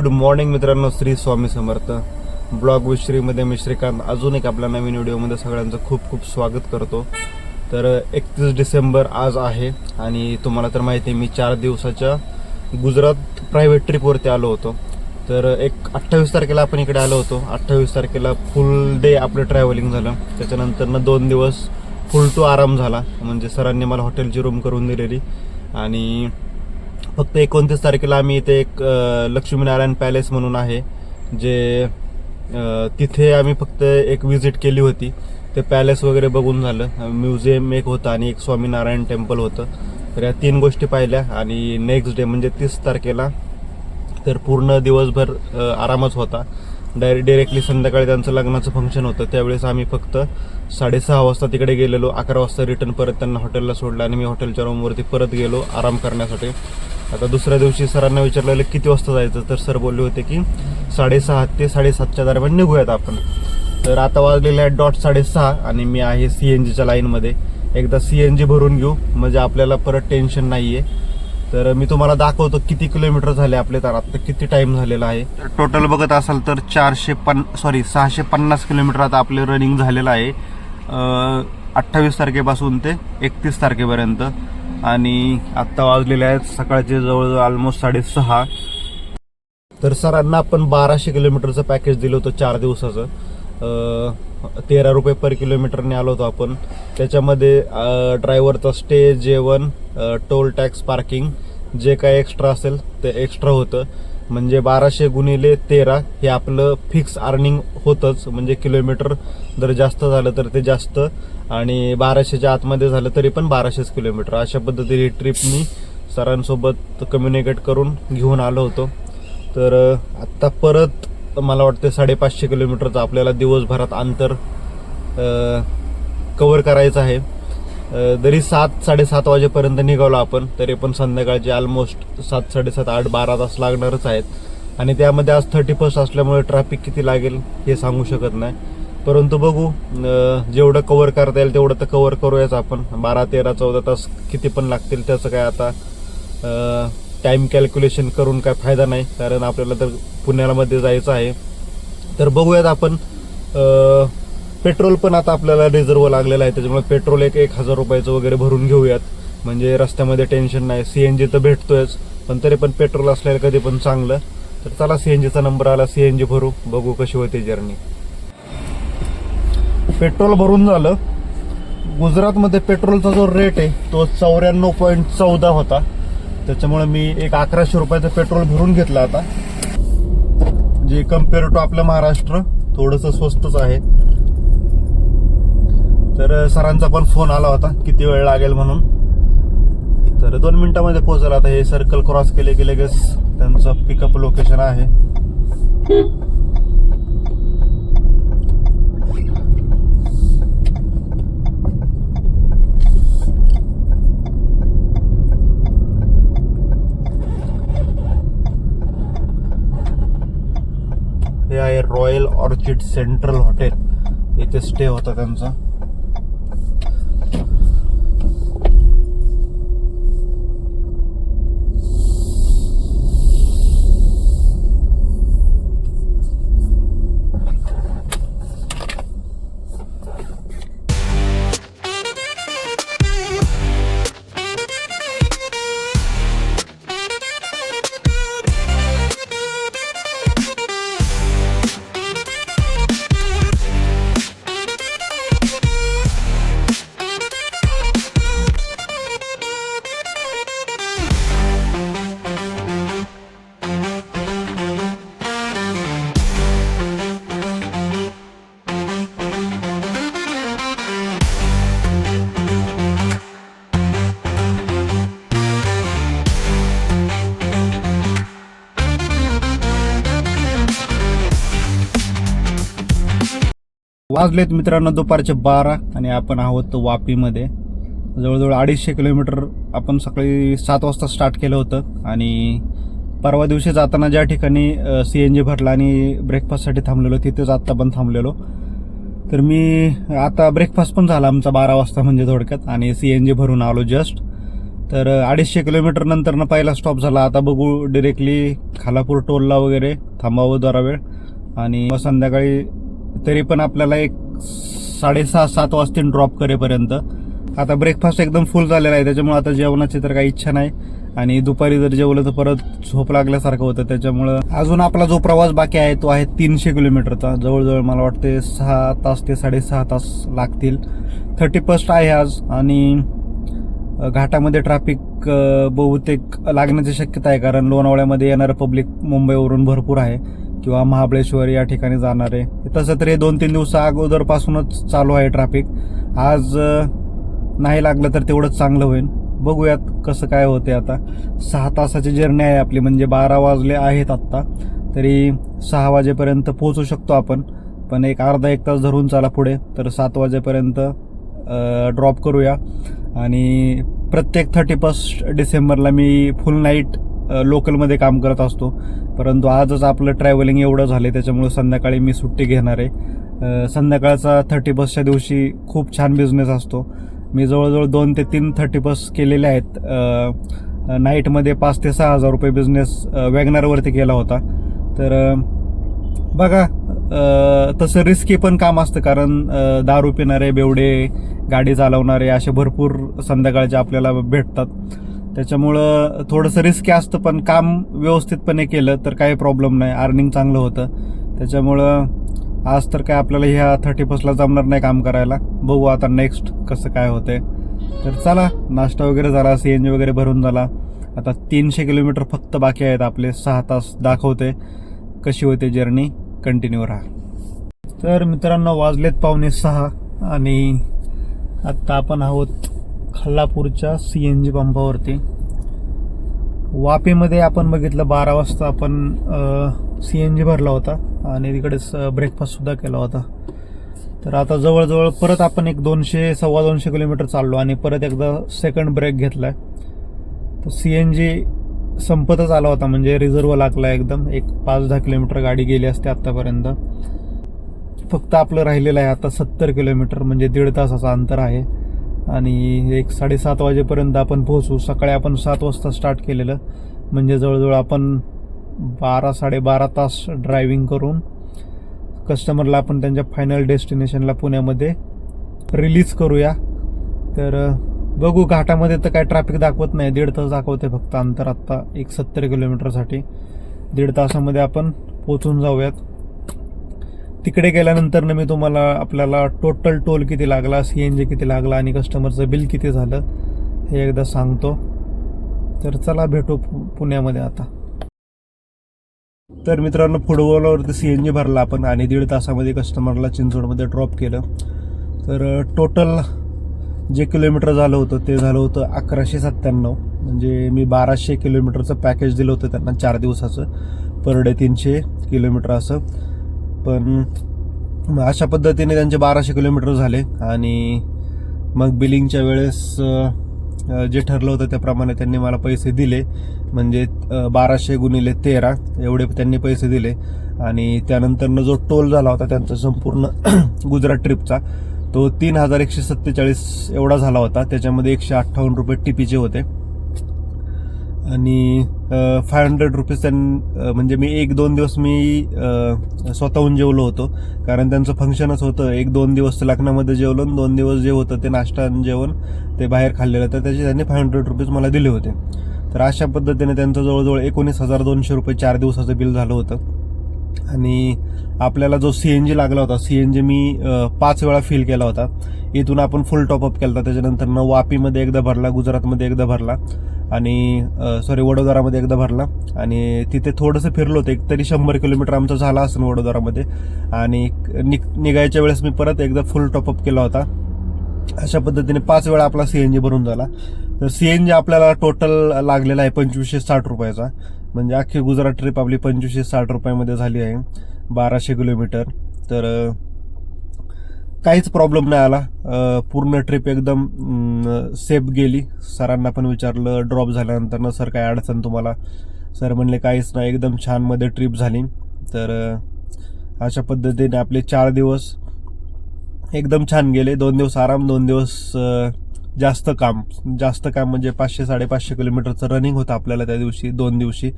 Good morning मित्रांनो, Shri Swami Samarth. Blog with श्रीमध्ये मी श्रीकांत अजून एक आपल्या नवीन व्हिडिओमध्ये सगळ्यांचं खूप खूप स्वागत करतो. तर 31 डिसेंबर आज आहे आणि तुम्हाला तर माहिती आहे मी 4 दिवसाच्या गुजरात प्रायव्हेट ट्रिपवरती आलो होतो. तर 28 तारखेला आपण इकडे आलो होतो. 28 तारखेला फुल डे आपलं ट्रॅव्हलिंग झालं. त्याच्यानंतर 2 दिवस फुल टू आराम झाला. म्हणजे सरांनी मला हॉटेलची रूम करून दिलेली आणि फक्त 29 तारखेला आम्ही इथे एक लक्ष्मीनारायण पॅलेस म्हणून आहे जे तिथे आम्ही फक्त एक विजिट केली होती. ते पॅलेस वगैरे बघून झालं. म्युझियम एक होतं आणि एक स्वामीनारायण टेम्पल होतं. तर या 3 गोष्टी पाहिल्या आणि नेक्स्ट डे म्हणजे 30 तारखेला तर पूर्ण दिवसभर आरामच होता. डिरेक्टली संध्याकाळी त्यांचं लग्नाचं फंक्शन होतं. त्यावेळेस आम्ही फक्त 6:30 वाजता तिकडे गेलेलो. 11 वाजता रिटर्न परत त्यांना हॉटेलला सोडलं आणि मी हॉटेलच्या रूमवरती परत गेलो आराम करण्यासाठी. आता दुसऱ्या दिवशी सरांना विचारलेलं किती वाजता जायचं, तर सर बोलले होते की 6:30 ते 7:30च्या दरम्यान निघूयात आपण. तर आता वाजलेले आहेत डॉट 6:30 आणि मी आहे CNGच्या लाईनमध्ये. एकदा CNG भरून घेऊ म्हणजे आपल्याला परत टेन्शन नाही आहे. तर मी तुम्हाला दाखवतो किती किलोमीटर झाले आपले, तर आता किती टाइम झालेला आहे. टोटल बघत असाल तर 650 किलोमीटर आता आपले रनिंग झालेलं आहे 28 तारखेपासून ते 31 तारखेपर्यंत. आणि आत्ता वाजलेले आहेत सकाळचे जवळजवळ ऑलमोस्ट 6:30. तर सरांना आपण 1200 किलोमीटरचं पॅकेज दिलं होतं 4 दिवसाचं. 13 रुपये पर किलोमीटरने आलो होतो आपण. त्याच्यामध्ये ड्रायव्हरचा स्टे, जेवण, टोल टॅक्स, पार्किंग जे काय एक्स्ट्रा असेल ते एक्स्ट्रा होतं. म्हणजे 1200 गुणिले 13 हे आपलं फिक्स अर्निंग होतंच. म्हणजे किलोमीटर जर जास्त झालं तर ते जास्त आणि 1200च्या आतमध्ये झालं तरी पण 1200 किलोमीटर. अशा पद्धतीने ट्रिप मी सरांसोबत कम्युनिकेट करून घेऊन आलो होतो. तर आत्ता परत मला वाटतं 550 किलोमीटरचं आपल्याला दिवसभरात अंतर कव्हर करायचं आहे. जरी 7-7:30 वाजेपर्यंत निघालो आपण तरी पण संध्याकाळचे ऑलमोस्ट 7, 7:30, 8, 12 तास लागणारच आहेत. आणि त्यामध्ये आज 31st असल्यामुळे ट्रॅफिक किती लागेल हे सांगू शकत नाही. परंतु बघू जेवढं कव्हर करता येईल तेवढं तर कव्हर करूयाच आपण. 12, 13, 14 तास किती पण लागतील त्याचं काय आता टाइम कॅल्क्युलेशन करून काय फायदा नाही, कारण आपल्याला तर पुण्यामध्ये जायचं आहे. तर बघूयात आपण. पेट्रोल पण आता आपल्याला रिझर्व लागलेलं आहे, त्याच्यामुळे पेट्रोल 1,000 रुपयाचं वगैरे भरून घेऊयात म्हणजे रस्त्यामध्ये टेन्शन नाही. CNG तर भेटतोयच पण तरी पण पेट्रोल असलेलं कधी पण चांगलं. तर चला, CNGचा नंबर आला, CNG भरू, बघू कशी होते जर्नी. पेट्रोल भरून झालं. गुजरातमध्ये पेट्रोलचा जो रेट आहे तो 94.14 होता. त्याच्यामुळे मी एक 1100 रुपयाचं पेट्रोल भरून घेतलं आता. जे कम्पेअर टू आपलं महाराष्ट्र थोडंसं स्वस्तच आहे. तर सरांचा पण फोन आला होता किती वेळ लागेल म्हणून. तर 2 मिनिटांमध्ये पोहोचला. आता हे सर्कल क्रॉस केले की लगेच त्यांचं पिकअप लोकेशन आहे. हे आहे रॉयल ऑर्चिड सेंट्रल हॉटेल. इथे स्टे होता त्यांचा. वाजलेत मित्रांनो दुपारचे 12 आणि आपण आहोत वापीमध्ये. जवळजवळ 250 किलोमीटर आपण सकाळी 7 वाजता स्टार्ट केलं होतं आणि परवा दिवशी जाताना ज्या ठिकाणी CNG भरला आणि ब्रेकफास्टसाठी थांबलेलो तिथेच आत्ता पण थांबलेलो. तर मी आता ब्रेकफास्ट पण झाला आमचा 12 वाजता म्हणजे थोडक्यात, आणि CNG भरून आलो जस्ट. तर 250 किलोमीटर नंतर पहिला स्टॉप झाला. आता बघू डिरेक्टली खालापूर टोलला वगैरे थांबावं जरा वेळ, आणि मग संध्याकाळी तरी पण आपल्याला एक 6:30-7 वाजतील ड्रॉप करेपर्यंत. आता ब्रेकफास्ट एकदम फुल झालेला आहे, त्याच्यामुळे आता जेवणाची तर काही इच्छा नाही, आणि दुपारी जर जेवलं तर परत झोप लागल्यासारखं होतं. त्याच्यामुळं अजून आपला जो प्रवास बाकी आहे तो आहे 300 किलोमीटरचा. जवळजवळ मला वाटते 6 तास ते 6.5 तास लागतील. 31 आहे आज, आणि घाटामध्ये ट्रॅफिक बहुतेक लागण्याची शक्यता आहे, कारण लोणावळ्यामध्ये येणारं पब्लिक मुंबईवरून भरपूर आहे, किंवा महाबळेश्वर या ठिकाणी जाणार आहे. तसं तरी 2-3 दिवसा अगोदरपासूनच चालू आहे ट्रॅफिक. आज नाही लागलं तर तेवढंच चांगलं होईल. बघूयात कसं काय होते. आता 6 तासाची जर्नी आहे आपली, म्हणजे 12 वाजले आहेत आत्ता, तरी 6 वाजेपर्यंत पोहोचू शकतो आपण. पण एक अर्धा-1 तास धरून चाला पुढे, तर 7 वाजेपर्यंत ड्रॉप करूया. आणि प्रत्येक 31 डिसेंबरला मी फुल नाईट लोकलमध्ये काम करत असतो, परंतु आजच आपलं ट्रॅव्हलिंग एवढं झालं त्याच्यामुळे संध्याकाळी मी सुट्टी घेणार आहे. संध्याकाळचा 31च्या दिवशी खूप छान बिझनेस असतो. मी जवळजवळ 2 ते 3 31 केलेले आहेत. नाईटमध्ये 5 ते 6 हजार रुपये बिझनेस वॅगनरवरती केला होता. तर बघा, तसं रिस्की पण काम असतं, कारण दारू पिणारे, बेवडे, गाडी चालवणारे असे भरपूर संध्याकाळचे आपल्याला भेटतात. त्याच्यामुळं थोडंसं रिस्की असतं, पण काम व्यवस्थितपणे केलं तर काही प्रॉब्लेम नाही, अर्निंग चांगलं होतं. त्याच्यामुळं आज तर काय आपल्याला ह्या 31ला जमणार नाही काम करायला. बघू आता नेक्स्ट कसं काय होतंय. तर चला, नाश्ता वगैरे झाला, CNG वगैरे भरून झाला. आता 300 किलोमीटर फक्त बाकी आहेत आपले. 6 तास दाखवते. कशी होते जर्नी, कंटिन्यू राहा. तर मित्रांनो, वाजलेत 5:45, आणि आत्ता आपण आहोत खालापूरच्या CNG पंपावरती. वापीमध्ये आपण बघितलं 12 वाजता आपण CNG भरला होता, आणि तिकडेच ब्रेकफास्ट सुद्धा केला होता. तर आता जवळजवळ परत आपण एक 200-250 किलोमीटर चाललो, आणि परत एकदा सेकंड ब्रेक घेतलाय. तर CNG संपतच आला होता, म्हणजे रिझर्व लागला एकदम. एक 5-10 किलोमीटर गाडी गेली असते आत्तापर्यंत. फक्त आपलं राहिलेलं आहे आता 70 किलोमीटर, म्हणजे 1.5 तासाचं अंतर आहे, आणि एक 7:30 वाजेपर्यंत आपण पोहोचू. सकाळी आपण 7 वाजता स्टार्ट केलेलं, म्हणजे जवळजवळ आपण 12-12.5 तास ड्रायव्हिंग करून कस्टमरला आपण त्यांच्या फायनल डेस्टिनेशनला पुण्यामध्ये रिलीज करूया. तर बघू, घाटामध्ये तर काय ट्रॅफिक दाखवत नाही, 1.5 तास दाखवते फक्त अंतर आत्ता एक 70 किलोमीटरसाठी. 1.5 तासामध्ये आपण पोचून जाऊयात. तिकडे गेल्यानंतर मी तुम्हाला आपल्याला टोटल टोल किती लागला, CNG किती लागला, आणि कस्टमरचं बिल किती झालं हे एकदा सांगतो. तर चला, भेटू पुण्यामध्ये आता. तर मित्रांनो, फुटबॉलवरती CNG भरला आपण, आणि 1.5 तासामध्ये कस्टमरला चिंचवडमध्ये ड्रॉप केलं. तर टोटल जे किलोमीटर झालं होतं ते झालं होतं 1197. म्हणजे मी 1200 किलोमीटरचं पॅकेज दिलं होतं त्यांना 4 दिवसाचं, पर डे 300 किलोमीटर असं. पण अशा पद्धतीने त्यांचे 1200 किलोमीटर झाले, आणि मग बिलिंगच्या वेळेस जे ठरलं होतं त्याप्रमाणे त्यांनी मला पैसे दिले. म्हणजे 1200 गुणिले 13 एवढे त्यांनी पैसे दिले. आणि त्यानंतरनं जो टोल झाला होता त्यांचा संपूर्ण गुजरात ट्रिपचा, तो 3147 एवढा झाला होता. त्याच्यामध्ये 158 रुपये टिपीचे होते, आणि 500 रुपीज म्हणजे मी 1-2 दिवस मी स्वतःहून जेवलो होतो, कारण त्यांचं फंक्शनच होतं. 1-2 दिवस लग्नामध्ये जेवलो, 2 दिवस जे होतं ते नाश्ता आणि जेवण ते बाहेर खाल्लेलं, तर त्याचे त्यांनी 500 रुपीज मला दिले होते. तर अशा पद्धतीने त्यांचं जवळजवळ 19,200 रुपये 4 दिवसाचं बिल झालं होतं. आणि आपल्याला जो CNG लागला होता, CNG मी 5 वेळा फिल केला होता. इथून आपण फुल टॉपअप केला होता. त्याच्यानंतर वापीमध्ये एकदा भरला, गुजरातमध्ये एकदा भरला, आणि वडोदरामध्ये एकदा भरला, आणि तिथे थोडंसं फिरलो होतं. एक तरी 100 किलोमीटर आमचा झाला असेल वडोदरामध्ये. आणि निघायच्या वेळेस मी परत एकदा फुल टॉपअप केला होता. अशा पद्धतीने 5 वेळा आपला CNG भरून झाला. तर CNG आपल्याला टोटल लागलेला आहे 2560 रुपयाचा. म्हणजे अख्खी गुजरात ट्रिप आपली 2560 रुपयामध्ये झाली आहे, 1200 किलोमीटर. तर काहीच प्रॉब्लेम नाही आला. पूर्ण ट्रिप एकदम सेफ गेली. सरांना पण विचारलं ड्रॉप झाल्यानंतर, सर काय अडचण तुम्हाला? सर म्हणले काहीच नाही, एकदम छान मध्ये ट्रिप झाली. तर अशा पद्धतीने आपले 4 दिवस एकदम छान गेले. 2 दिवस आराम, 2 दिवस जास्त काम म्हणजे 500-550 किलोमीटरचं रनिंग होतं आपल्याला त्या दिवशी 2 दिवशी.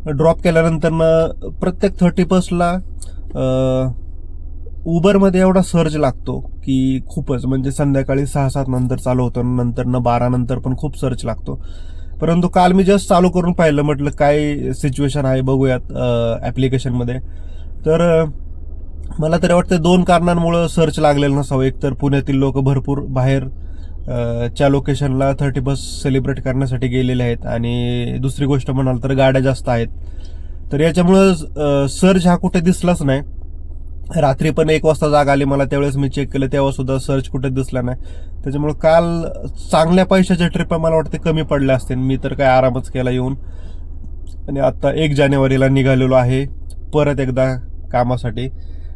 ड्रॉप केल्यानंतर प्रत्येक 30+ला उबरमध्ये एवढा सर्ज लागतो की खूपच, म्हणजे संध्याकाळी 6-7 नंतर चालू होतं, नंतर 12 नंतर पण खूप सर्च लागतो. परंतु काल मी जस्ट चालू करून पाहिलं, म्हटलं काय सिच्युएशन आहे बघूयात ॲप्लिकेशनमध्ये. तर मला तरी वाटतं 2 कारणांमुळं सर्च लागलेलं नसावं. एक तर पुण्यातील लोक भरपूर बाहेर च्या लोकेशनला 30+ सेलिब्रेट करण्यासाठी गेलेले आहेत, आणि दुसरी गोष्ट म्हणाल तर गाड्या जास्त आहेत. तर याच्यामुळं सर्च हा कुठे दिसलाच नाही. रात्री पण 1 वाजता जाग आली मला, त्यावेळेस मी चेक केलं, तेव्हा सुद्धा सर्च कुठे दिसला नाही. त्याच्यामुळे काल चांगल्या पैशाच्या ट्रिपा मला वाटते कमी पडल्या असतील. मी तर काय आरामच केला येऊन, आणि आता 1 जानेवारीला निघालेलो आहे परत एकदा कामासाठी.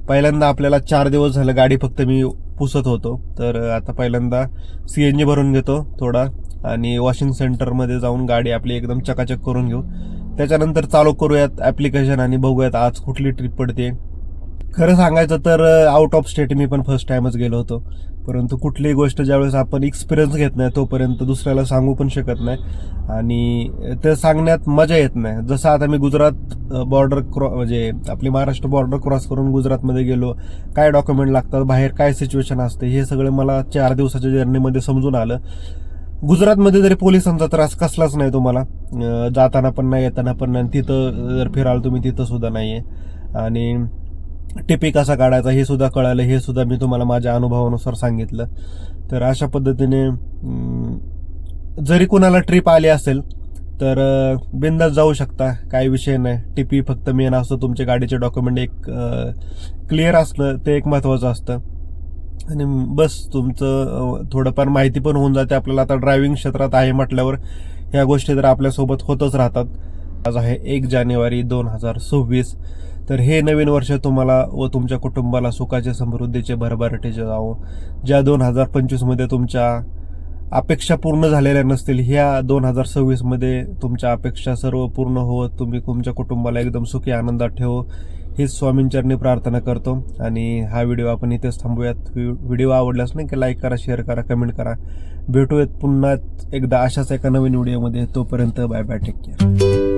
पहिल्यांदा आपल्याला 4 दिवस झालं गाडी फक्त मी पुसत होतो, तर आता पहिल्यांदा CNG भरून घेतो थोडा, आणि वॉशिंग सेंटरमध्ये जाऊन गाडी आपली एकदम चकाचक करून घेऊ. त्याच्यानंतर चालू करूयात ॲप्लिकेशन आणि बघूयात आज कुठली ट्रिप पडते. खरं सांगायचं तर आउट ऑफ स्टेट मी पण फर्स्ट टाइमच गेलो होतो, परंतु कुठलीही गोष्ट ज्यावेळेस आपण एक्सपिरियन्स घेत नाही तोपर्यंत दुसऱ्याला सांगू पण शकत नाही, आणि ते सांगण्यात मजा येत नाही. जसं आता मी गुजरात बॉर्डर म्हणजे आपली महाराष्ट्र बॉर्डर क्रॉस करून गुजरातमध्ये गेलो, काय डॉक्युमेंट लागतात, बाहेर काय सिच्युएशन असते, हे सगळं मला 4 दिवसाच्या जर्नीमध्ये समजून आलं. गुजरातमध्ये जरी पोलिसांचा त्रास कसलाच नाही तुम्हाला, जाताना पण नाही, येताना पण नाही. तिथं जर फिराल तुम्ही तिथं सुद्धा नाही आहे, आणि टिपी कसा काढायचा हे सुद्धा कळालं, हे सुद्धा मी तुम्हाला माझ्या अनुभवानुसार सांगितलं. तर अशा पद्धतीने जरी कोणाला ट्रिप आली असेल तर बिंदास जाऊ शकता, काही विषय नाही. टिपी फक्त मेन असतं, तुमच्या गाडीचे डॉक्युमेंट एक क्लिअर असलं ते एक महत्त्वाचं असतं, आणि बस तुमचं थोडंफार माहिती पण होऊन जाते आपल्याला. आता ड्रायव्हिंग क्षेत्रात आहे म्हटल्यावर ह्या गोष्टी तर आपल्यासोबत होतच राहतात. आज आहे 1 जानेवारी 2026. तर हे नवीन वर्ष तुम्हाला व तुमच्या कुटुंबाला सुखाचे, समृद्धीचे, भरभराटीचे जावो. ज्या 2025मध्ये तुमच्या अपेक्षा पूर्ण झालेल्या नसतील, ह्या 2026मध्ये तुमच्या अपेक्षा सर्व पूर्ण होत तुम्ही तुमच्या कुटुंबाला एकदम सुखी आनंदात ठेवो, हीच स्वामींचरणी प्रार्थना करतो. आणि हा व्हिडिओ आपण इथेच थांबूयात. व्हिडिओ आवडल्यास नाही की लाईक करा, शेअर करा, कमेंट करा. भेटूयात पुन्हा एकदा अशाच एका नवीन व्हिडिओमध्ये. तोपर्यंत बाय बाय, टेक केअर.